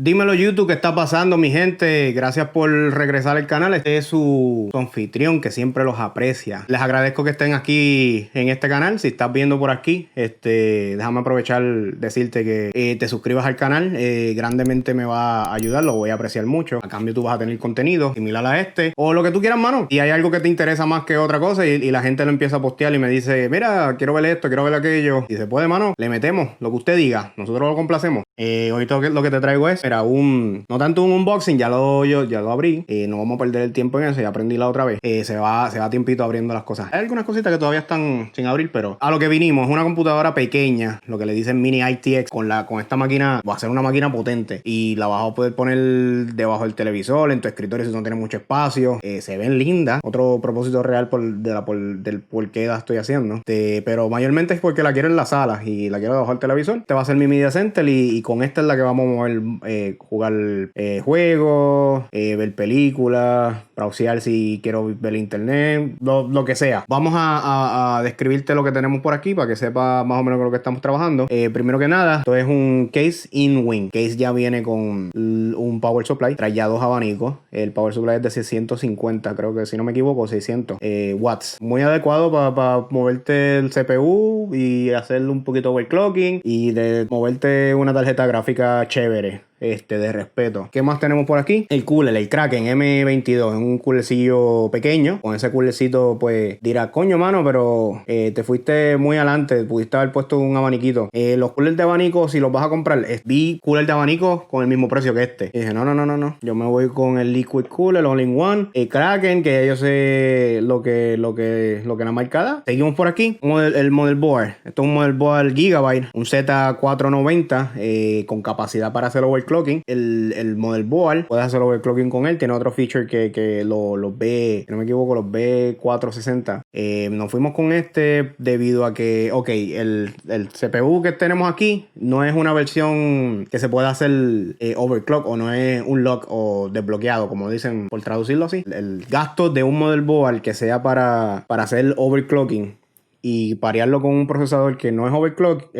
Dímelo YouTube, ¿qué está pasando mi gente? Gracias por regresar al canal. Este es su anfitrión que siempre los aprecia. Les agradezco que estén aquí en este canal. Si estás viendo por aquí, déjame aprovechar decirte que te suscribas al canal. Grandemente me va a ayudar, lo voy a apreciar mucho. A cambio tú vas a tener contenido similar a este o lo que tú quieras, mano. Y hay algo que te interesa más que otra cosa y la gente lo empieza a postear y me dice, mira, quiero ver esto, quiero ver aquello. Y se puede, mano, le metemos lo que usted diga. Nosotros lo complacemos. Hoy lo que te traigo es, mira, no tanto un unboxing, ya lo abrí. No vamos a perder el tiempo en eso, ya aprendí la otra vez. Se va tiempito abriendo las cosas. Hay algunas cositas que todavía están sin abrir, pero a lo que vinimos, una computadora pequeña, lo que le dicen mini ITX, con esta máquina, va a ser una máquina potente y la vas a poder poner debajo del televisor, en tu escritorio si no tienes mucho espacio. Se ven lindas. Otro propósito real del por qué la estoy haciendo. Pero mayormente es porque la quiero en la sala y la quiero debajo del televisor. Este va a ser mi media center y con esta es la que vamos a mover, jugar juegos, ver películas, browsear si quiero ver internet, lo que sea. Vamos a describirte lo que tenemos por aquí para que sepas más o menos con lo que estamos trabajando. Primero que nada, esto es un case in-wing. Case ya viene con un power supply, trae ya dos abanicos. El power supply es de 650, creo que si no me equivoco, 600 watts. Muy adecuado para moverte el CPU y hacerle un poquito overclocking y de moverte una tarjeta gráfica chévere. De respeto. ¿Qué más tenemos por aquí? El cooler, el Kraken M22. Es un coolercillo pequeño. Con ese coolercito, pues, dirás, coño, mano, pero te fuiste muy adelante. Pudiste haber puesto un abaniquito. Los coolers de abanico, si los vas a comprar, vi cooler de abanico con el mismo precio que este. Y dije, no. Yo me voy con el Liquid Cooler, All-in-One. El Kraken, que ya yo sé lo que la marca da. Seguimos por aquí. El motherboard. Esto es un motherboard Gigabyte. Un Z490 con capacidad para hacer overclocking. El motherboard, puedes hacer overclocking con él. Tiene otro feature que los B, si no me equivoco, los B460. Nos fuimos con este debido a que, ok, el CPU que tenemos aquí no es una versión que se pueda hacer overclock o no es un lock o desbloqueado, como dicen por traducirlo así. El gasto de un motherboard que sea para hacer overclocking y parearlo con un procesador que no es overclock,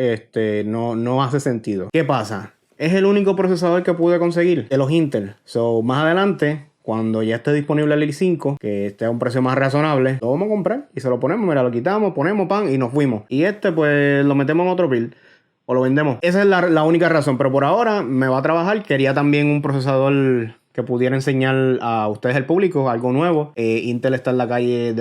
no hace sentido. ¿Qué pasa? Es el único procesador que pude conseguir de los Intel. So, más adelante, cuando ya esté disponible el i5, que esté a un precio más razonable, lo vamos a comprar y se lo ponemos. Mira, lo quitamos, ponemos pan y nos fuimos. Y pues lo metemos en otro build o lo vendemos. Esa es la única razón. Pero por ahora me va a trabajar. Quería también un procesador que pudiera enseñar a ustedes, el público, algo nuevo. Intel está en la calle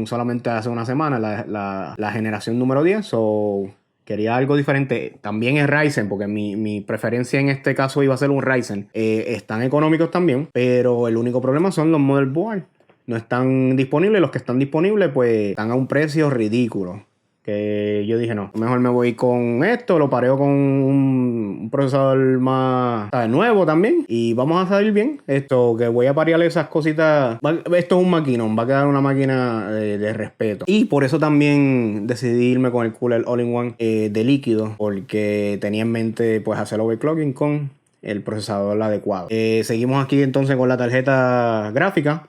solamente hace una semana, la generación número 10. So, quería algo diferente. También es Ryzen, porque mi preferencia en este caso iba a ser un Ryzen. Están económicos también, pero el único problema son los motherboards. No están disponibles. Los que están disponibles, pues, están a un precio ridículo. Que yo dije, no, mejor me voy con esto, lo pareo con un procesador más, ¿sabes?, nuevo también. Y vamos a salir bien. Que voy a parear esas cositas. Esto es un maquinón, va a quedar una máquina de respeto. Y por eso también decidí irme con el cooler All-in-One de líquido, porque tenía en mente, pues, hacer overclocking con el procesador adecuado. Seguimos aquí entonces con la tarjeta gráfica.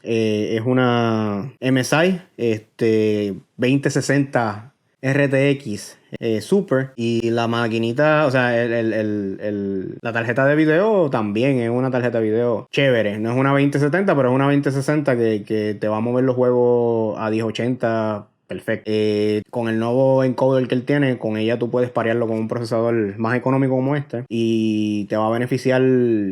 Es una MSI 2060 RTX Super. Y la maquinita, o sea, la tarjeta de video también es una tarjeta de video chévere. No es una 2070, pero es una 2060 que te va a mover los juegos a 1080. Perfecto. Con el nuevo encoder que él tiene, con ella tú puedes parearlo con un procesador más económico como este y te va a beneficiar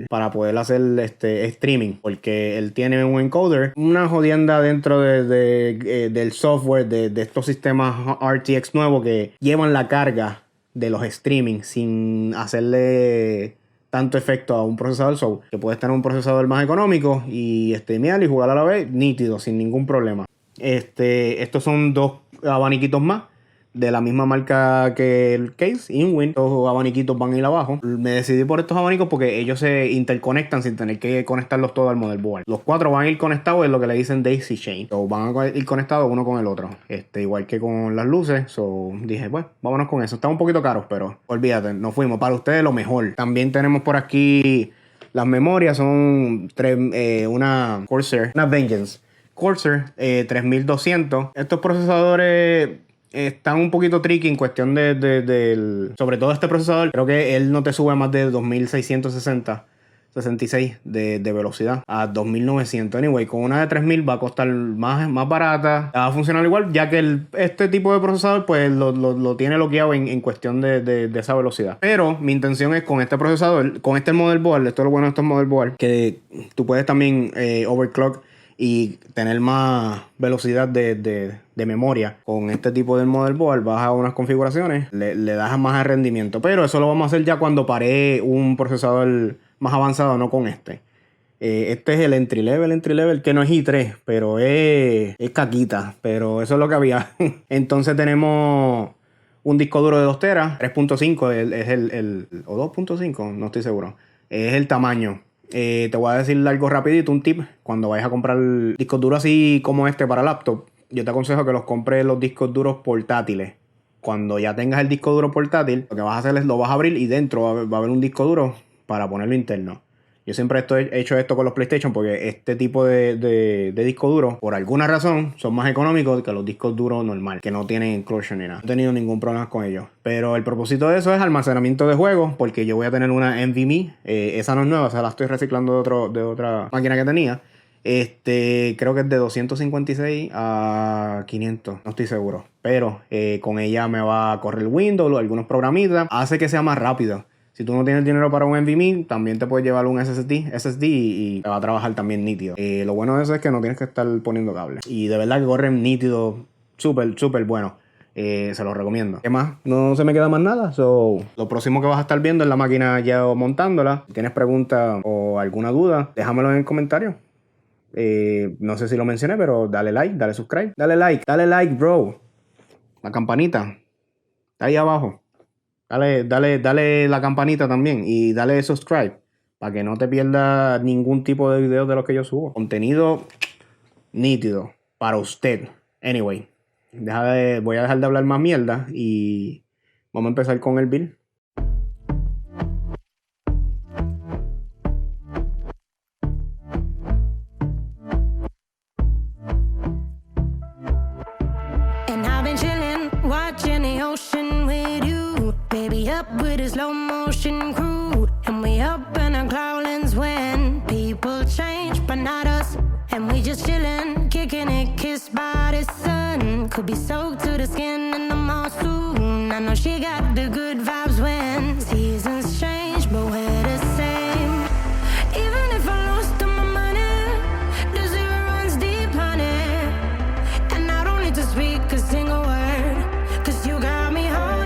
para poder hacer streaming, porque él tiene un encoder, una jodienda dentro del software de estos sistemas RTX nuevos que llevan la carga de los streaming sin hacerle tanto efecto a un procesador. So, que puedes tener un procesador más económico y streamear y jugar a la vez nítido, sin ningún problema. Estos son dos abaniquitos más de la misma marca que el case, InWin. Estos abaniquitos van a ir abajo. Me decidí por estos abanicos porque ellos se interconectan sin tener que conectarlos todos al motherboard. Los cuatro van a ir conectados en lo que le dicen daisy chain. So, van a ir conectados uno con el otro. Igual que con las luces. So, dije, pues, vámonos con eso. Están un poquito caros, pero olvídate, nos fuimos. Para ustedes lo mejor. También tenemos por aquí las memorias. Son una Corsair, una Vengeance Corsair 3200. Estos procesadores están un poquito tricky en cuestión sobre todo este procesador. Creo que él no te sube más de 66 de velocidad a 2900. Anyway, con una de 3000 va a costar más barata. Va a funcionar igual, ya que este tipo de procesador pues lo tiene bloqueado en cuestión de esa velocidad. Pero mi intención es con este procesador, con este motherboard, esto es lo bueno de estos motherboard, que tú puedes también overclock y tener más velocidad de memoria. Con este tipo de motherboard vas a unas configuraciones, le das más rendimiento. Pero eso lo vamos a hacer ya cuando pare un procesador más avanzado, no con este. Este es el entry level, que no es i3, pero es caquita. Pero eso es lo que había. Entonces tenemos un disco duro de 2 teras, 3.5 es o 2.5, no estoy seguro. Es el tamaño. Te voy a decir algo rapidito, un tip. Cuando vayas a comprar discos duros así como este para laptop, yo te aconsejo que los compres los discos duros portátiles. Cuando ya tengas el disco duro portátil, lo que vas a hacer es lo vas a abrir y dentro va a haber un disco duro para ponerlo interno. Yo siempre he hecho esto con los PlayStation porque este tipo de disco duro, por alguna razón, son más económicos que los discos duros normal, que no tienen enclosure ni nada. No he tenido ningún problema con ellos. Pero el propósito de eso es almacenamiento de juegos, porque yo voy a tener una NVMe. Esa no es nueva, o sea, la estoy reciclando de otra máquina que tenía. Creo que es de 256 a 500, no estoy seguro. Pero con ella me va a correr Windows, algunos programitas. Hace que sea más rápido. Si tú no tienes dinero para un NVMe, también te puedes llevar un SSD y te va a trabajar también nítido. Lo bueno de eso es que no tienes que estar poniendo cables. Y de verdad que corren nítido, súper bueno. Se los recomiendo. ¿Qué más? No se me queda más nada. Lo próximo que vas a estar viendo es la máquina ya montándola. Si tienes preguntas o alguna duda, déjamelo en el comentario. No sé si lo mencioné, pero dale like, dale subscribe. Dale like, bro. La campanita está ahí abajo. Dale la campanita también y dale subscribe para que no te pierdas ningún tipo de video de los que yo subo. Contenido nítido para usted. Anyway, voy a dejar de hablar más mierda y vamos a empezar con el build. With a slow motion crew, and we up in our clouds when people change, but not us. And we just chillin', kicking it, kissed by the sun. Could be soaked to the skin in the mall soon. I know she got the good vibes when seasons change, but we're the same. Even if I lost all my money, the zero runs deep, honey. And I don't need to speak a single word, 'cause you got me holding.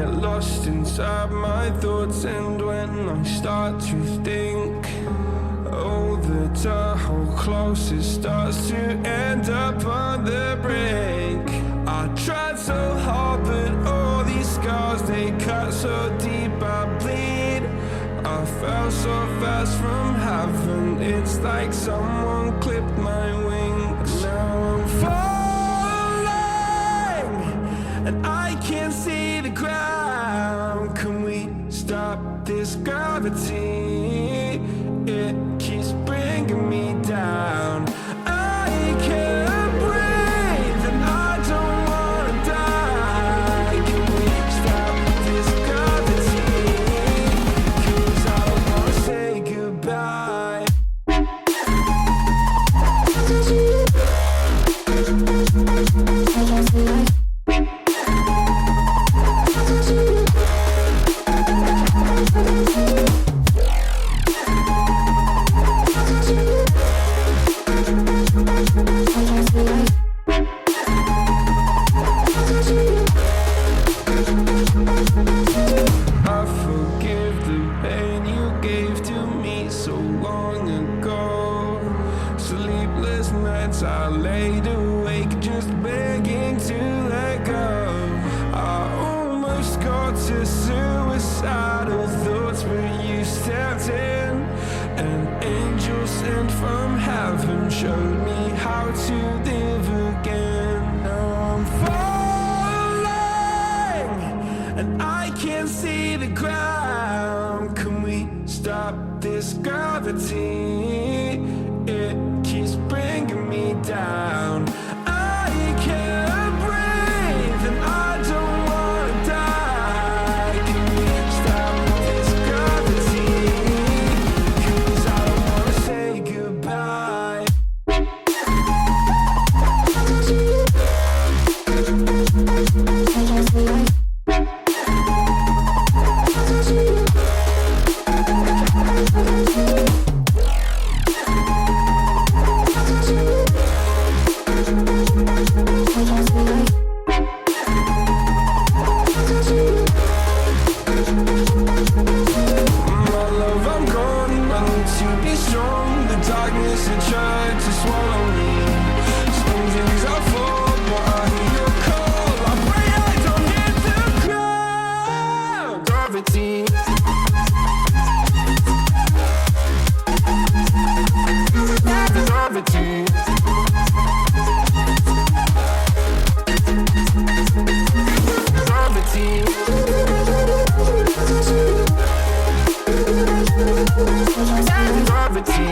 get lost inside my thoughts, and when I start to think, oh, the Tahoe closest starts to end up on the brink. I tried so hard, but all these scars, they cut so deep I bleed. I fell so fast from heaven, it's like someone clipped my wings. Now I'm falling, and I can't see the ground. Can we stop this gravity? It keeps bringing me down. I can't breathe, and I don't wanna die. Can we stop this gravity? 'Cause I don't wanna say goodbye. I forgive the pain you gave to me so long ago. Sleepless nights I laid awake just begging to let go. I almost got to suicidal thoughts, but you stepped in. An angel sent from heaven showed me how to live again. Now I'm falling, and I can't see the ground. Can we stop this gravity? It keeps bringing me down. I can't breathe, and I don't wanna die. Can we stop this gravity? 'Cause I don't wanna say goodbye. My love, I'm gone. I need to be strong. The darkness had tried to swallow me. Some days I fall, but I hear your call. I pray I don't hit the ground. Gravity. Gravity. Gravity. Gravity.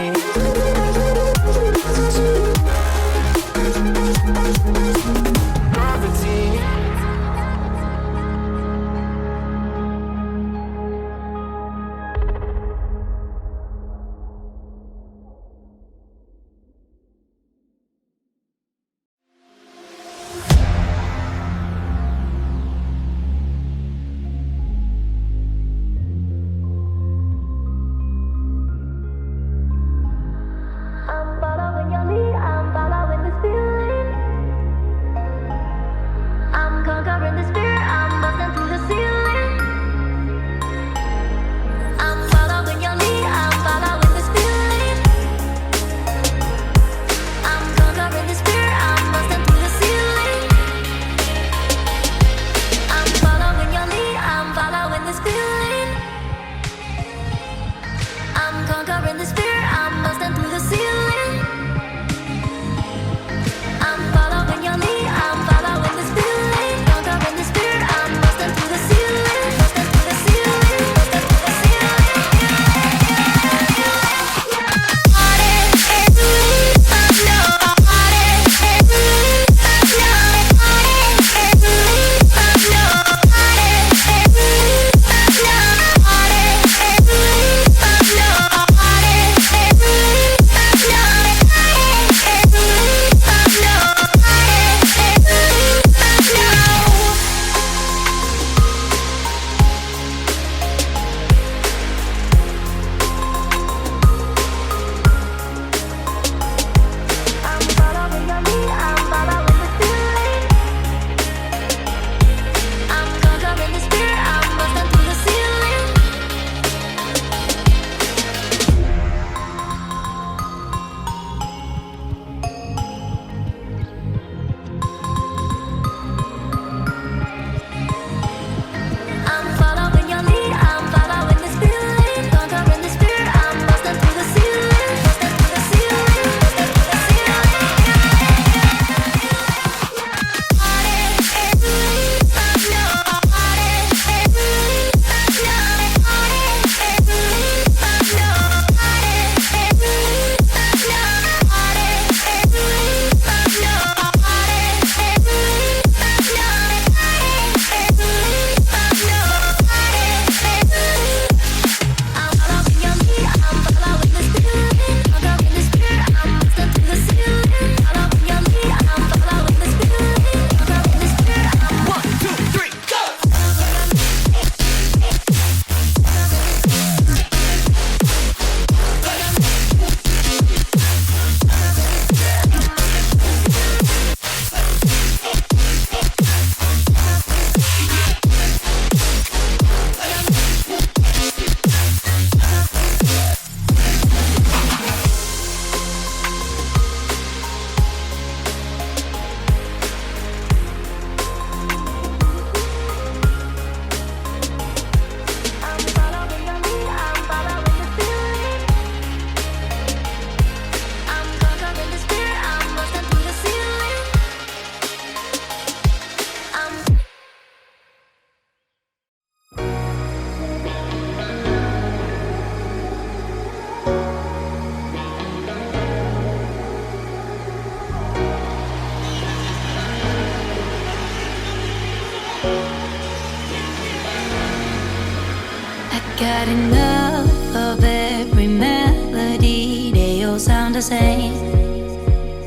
had enough of every melody. They all sound the same.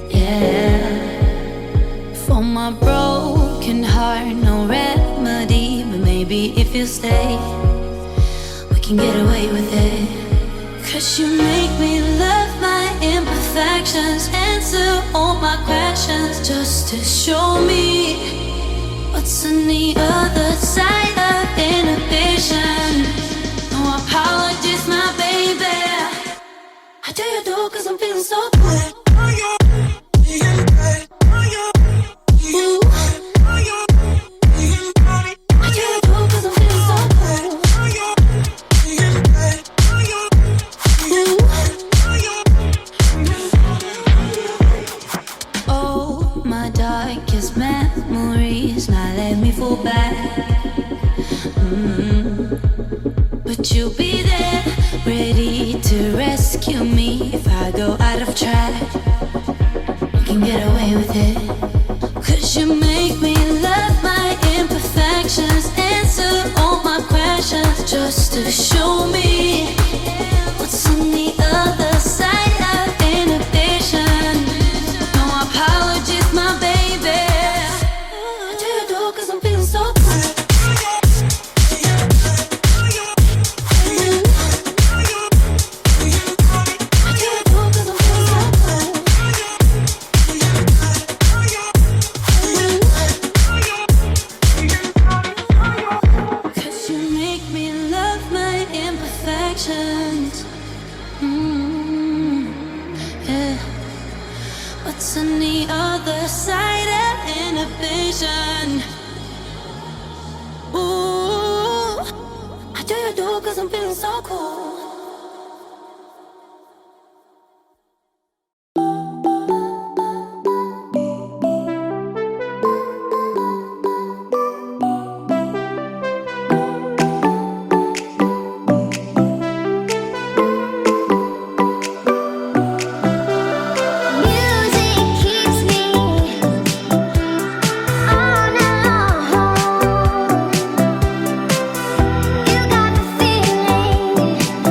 Yeah. For my broken heart, no remedy. But maybe if you stay, we can get away with it. 'Cause you make me love my imperfections, answer all my questions, just to show me what's on the other side of inhibition. No apologies, my baby. I do you do 'cause I'm feeling so good. Ooh. I do you do 'cause I'm feeling so good. Ooh. Oh, my darkest memories now let me fall back. But you'll be there, ready to rescue me if I go out of track. You can get away with it. 'Cause you make me love my imperfections, answer all my questions, just to show me what's on the other side of inhibition. No apologies, my baby. I do you do 'cause I'm feeling so good. Yeah. What's on the other side of inhibition? Ooh, I do you do 'cause I'm feeling so cool. You got the feeling.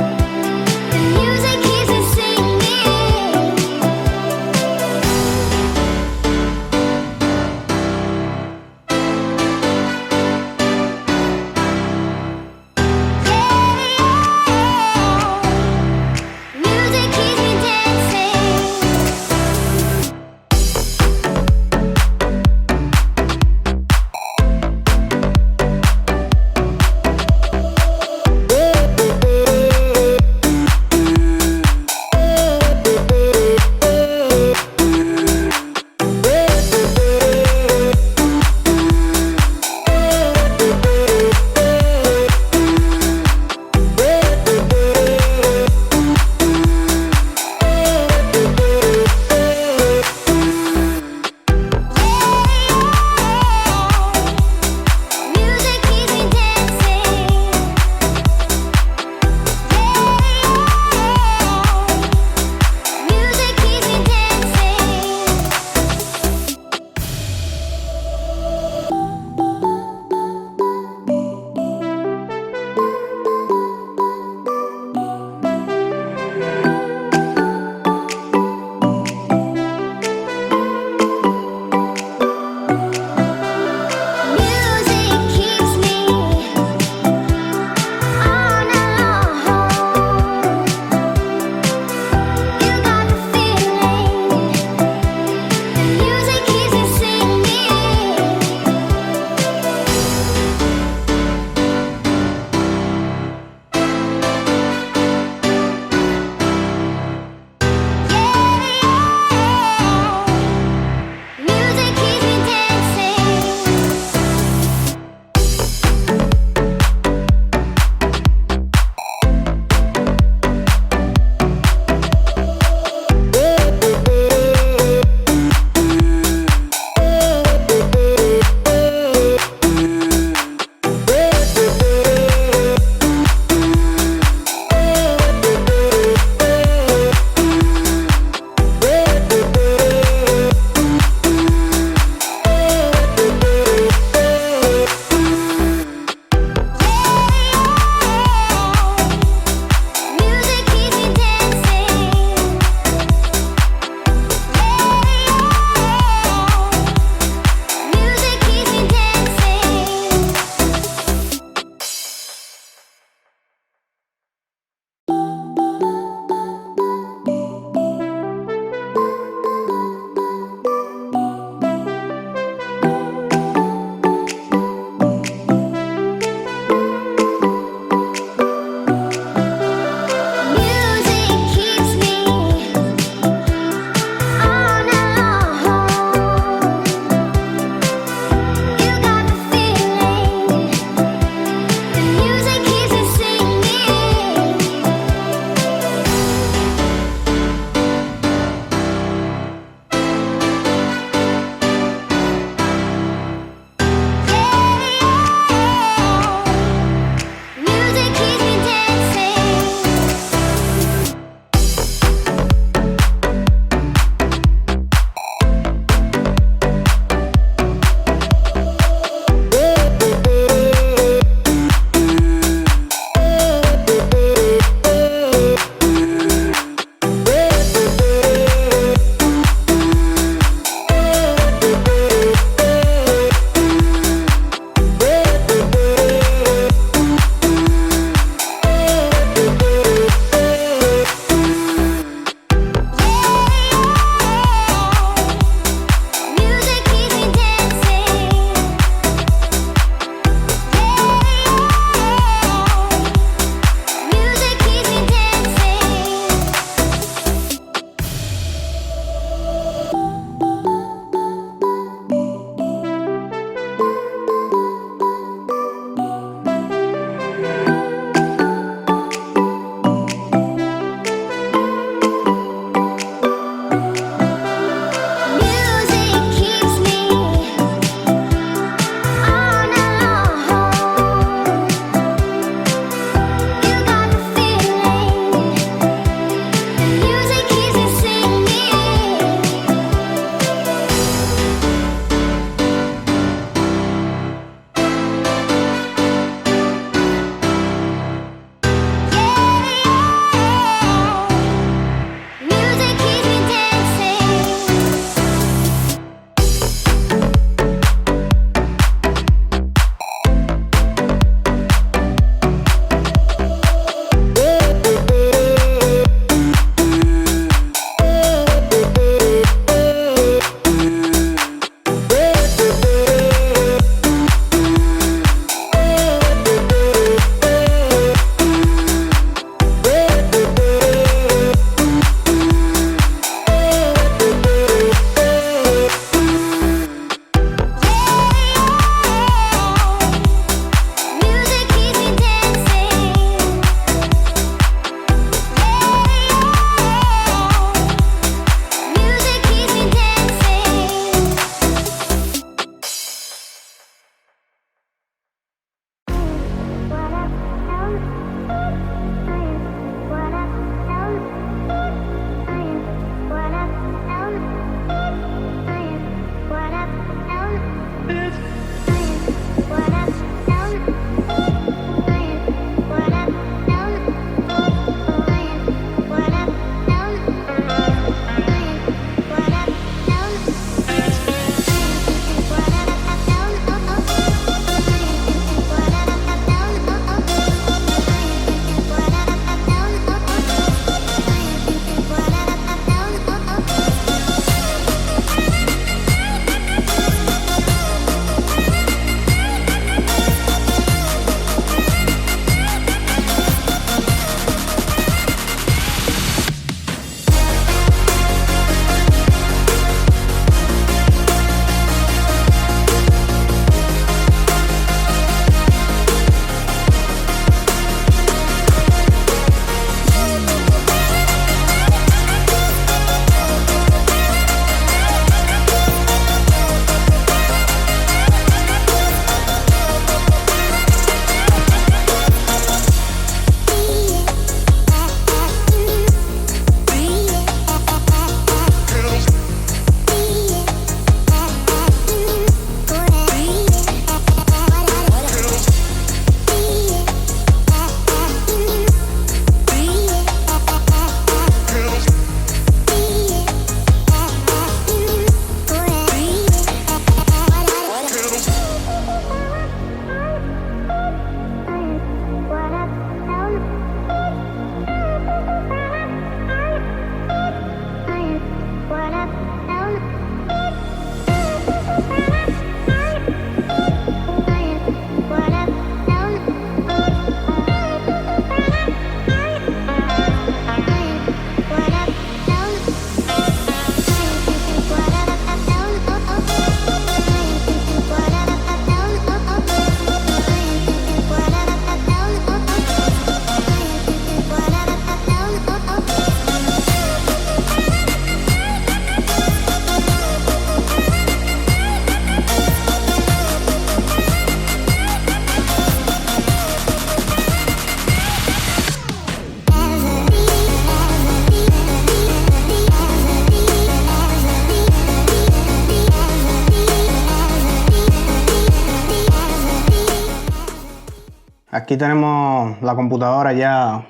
aquí tenemos la computadora ya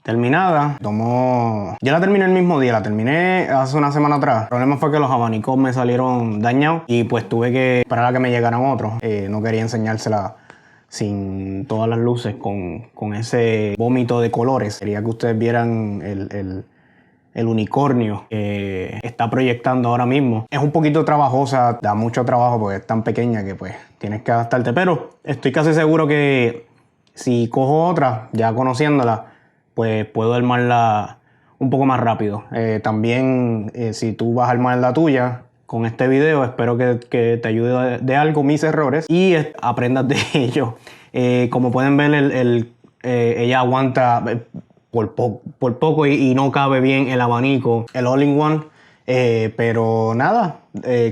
terminada. Yo la terminé el mismo día, la terminé hace una semana atrás. El problema fue que los abanicos me salieron dañados y pues tuve que esperar a que me llegaran otros. No quería enseñársela sin todas las luces, con ese vómito de colores. Quería que ustedes vieran el unicornio que está proyectando ahora mismo. Es un poquito trabajosa, da mucho trabajo porque es tan pequeña que pues tienes que adaptarte, pero estoy casi seguro que si cojo otra, ya conociéndola, pues puedo armarla un poco más rápido. También si tú vas a armar la tuya con este video, espero que te ayude de algo mis errores y aprendas de ellos. Como pueden ver, ella aguanta por poco y no cabe bien el abanico, el all-in-one. Pero nada,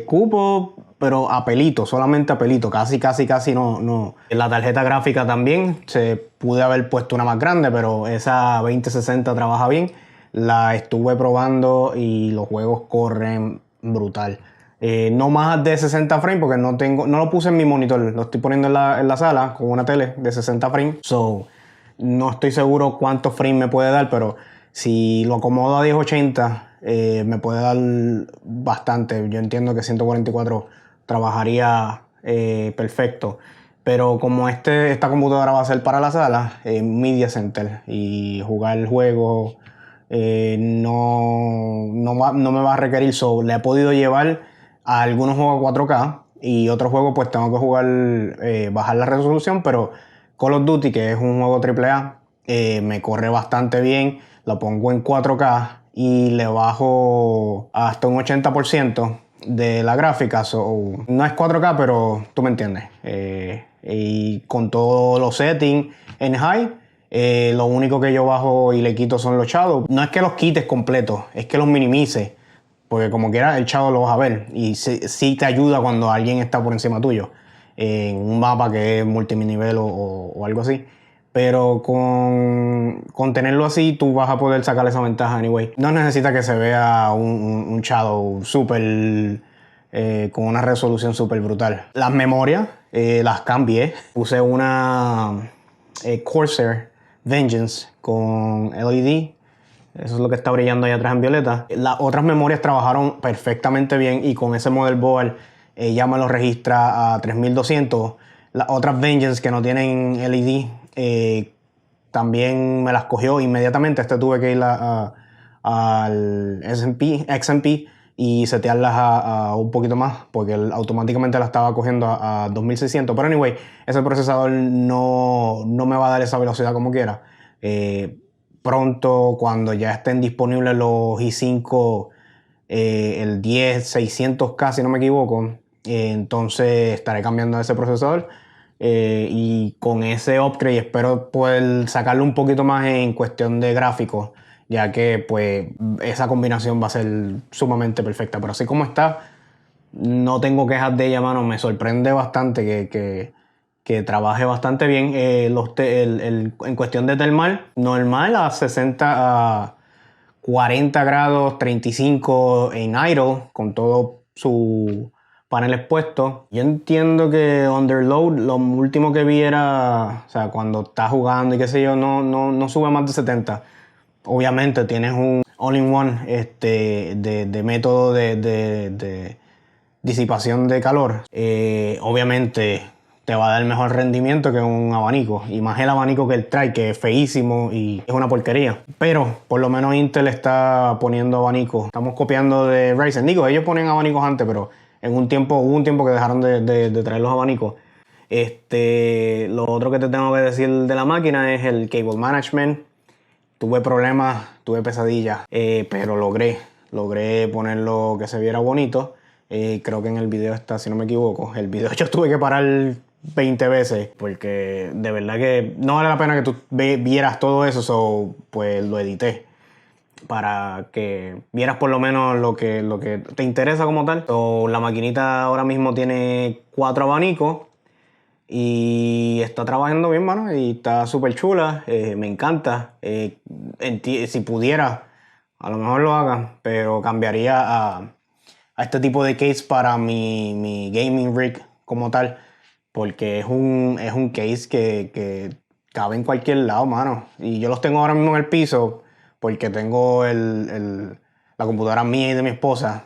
cupo, pero a pelito, solamente a pelito, casi no. La tarjeta gráfica también, se pude haber puesto una más grande, pero esa 2060 trabaja bien. La estuve probando y los juegos corren brutal. No más de 60 frames porque no lo puse en mi monitor, lo estoy poniendo en la sala con una tele de 60 frames. So, no estoy seguro cuántos frames me puede dar, pero si lo acomodo a 1080 me puede dar bastante. Yo entiendo que 144 trabajaría perfecto. Pero como esta computadora va a ser para la sala, Media Center, y jugar el juego no me va a requerir. Le he podido llevar a algunos juegos a 4K y otros juegos pues tengo que jugar, bajar la resolución, pero Call of Duty, que es un juego AAA, me corre bastante bien. Lo pongo en 4K y le bajo hasta un 80% de la gráfica. No es 4K, pero tú me entiendes. Y con todos los settings en high, lo único que yo bajo y le quito son los shadows. No es que los quites completos, es que los minimices. Porque como quiera, el shadow lo vas a ver. Y sí te ayuda cuando alguien está por encima tuyo. En un mapa que es multinivel o algo así. Pero con tenerlo así, tú vas a poder sacar esa ventaja anyway. No necesita que se vea un shadow súper, con una resolución súper brutal. Las memorias las cambié. Puse una Corsair Vengeance con LED. Eso es lo que está brillando ahí atrás en violeta. Las otras memorias trabajaron perfectamente bien y con ese motherboard ya me lo registra a 3200. Las otras Vengeance que no tienen LED también me las cogió inmediatamente. Tuve que ir al XMP y setearlas a un poquito más porque él automáticamente la estaba cogiendo a 2600. Pero anyway, ese procesador no me va a dar esa velocidad como quiera. Pronto, cuando ya estén disponibles los i5, el 10600K si no me equivoco, entonces estaré cambiando ese procesador. Y con ese upgrade espero poder sacarlo un poquito más en cuestión de gráficos, ya que pues esa combinación va a ser sumamente perfecta. Pero así como está, no tengo quejas de ella, mano. Me sorprende bastante que trabaje bastante bien. En cuestión de termal, normal a 40 grados, 35 en idle, con todo su paneles puestos. Yo entiendo que underload, lo último que vi era, o sea, cuando estás jugando y qué sé yo, no sube más de 70. Obviamente tienes un all-in-one de método de disipación de calor. Obviamente te va a dar mejor rendimiento que un abanico. Y más el abanico que él trae, que es feísimo y es una porquería. Pero por lo menos Intel está poniendo abanicos. Estamos copiando de Ryzen. Digo, ellos ponen abanicos antes, pero hubo un tiempo que dejaron de traer los abanicos. Lo otro que te tengo que decir de la máquina es el cable management. Tuve problemas, tuve pesadillas, pero logré ponerlo que se viera bonito. Creo que en el video está, si no me equivoco. El video yo tuve que parar 20 veces porque de verdad que no vale la pena que tú vieras todo eso, pues lo edité para que vieras por lo menos lo que te interesa como tal. La maquinita ahora mismo tiene 4 abanicos y está trabajando bien, mano, y está súper chula. Me encanta. Si pudiera, a lo mejor lo haga, pero cambiaría a este tipo de case para mi gaming rig como tal, porque es un case que cabe en cualquier lado, mano. Y yo los tengo ahora mismo en el piso porque tengo la computadora mía y de mi esposa.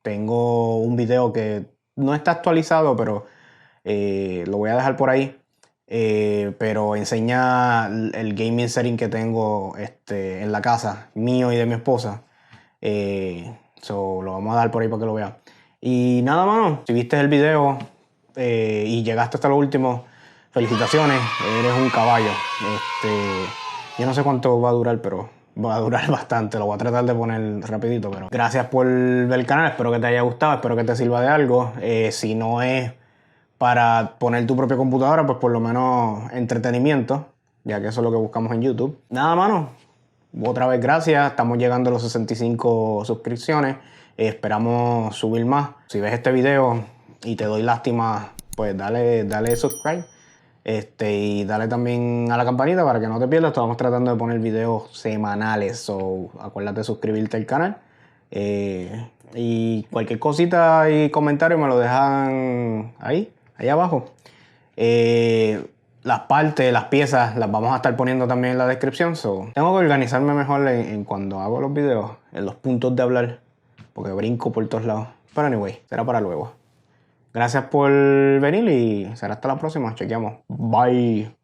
Tengo un video que no está actualizado, pero lo voy a dejar por ahí. Pero enseña el gaming setting que tengo en la casa, mío y de mi esposa. Lo vamos a dar por ahí para que lo vean. Y nada, mano, si viste el video y llegaste hasta lo último, felicitaciones, eres un caballo. Yo no sé cuánto va a durar, pero va a durar bastante. Lo voy a tratar de poner rapidito, pero gracias por ver el canal, espero que te haya gustado, espero que te sirva de algo. Si no es para poner tu propia computadora, pues por lo menos entretenimiento, ya que eso es lo que buscamos en YouTube. Nada, mano, otra vez gracias, estamos llegando a los 65 suscripciones, esperamos subir más. Si ves este video y te doy lástima, pues dale subscribe. Y dale también a la campanita para que no te pierdas. Estamos tratando de poner videos semanales, so acuérdate de suscribirte al canal. Y cualquier cosita y comentario me lo dejan ahí abajo. Las partes, las piezas, las vamos a estar poniendo también en la descripción. So, tengo que organizarme mejor en cuando hago los videos, en los puntos de hablar, porque brinco por todos lados. Pero anyway, será para luego. Gracias por venir y será hasta la próxima. Chequeamos. Bye.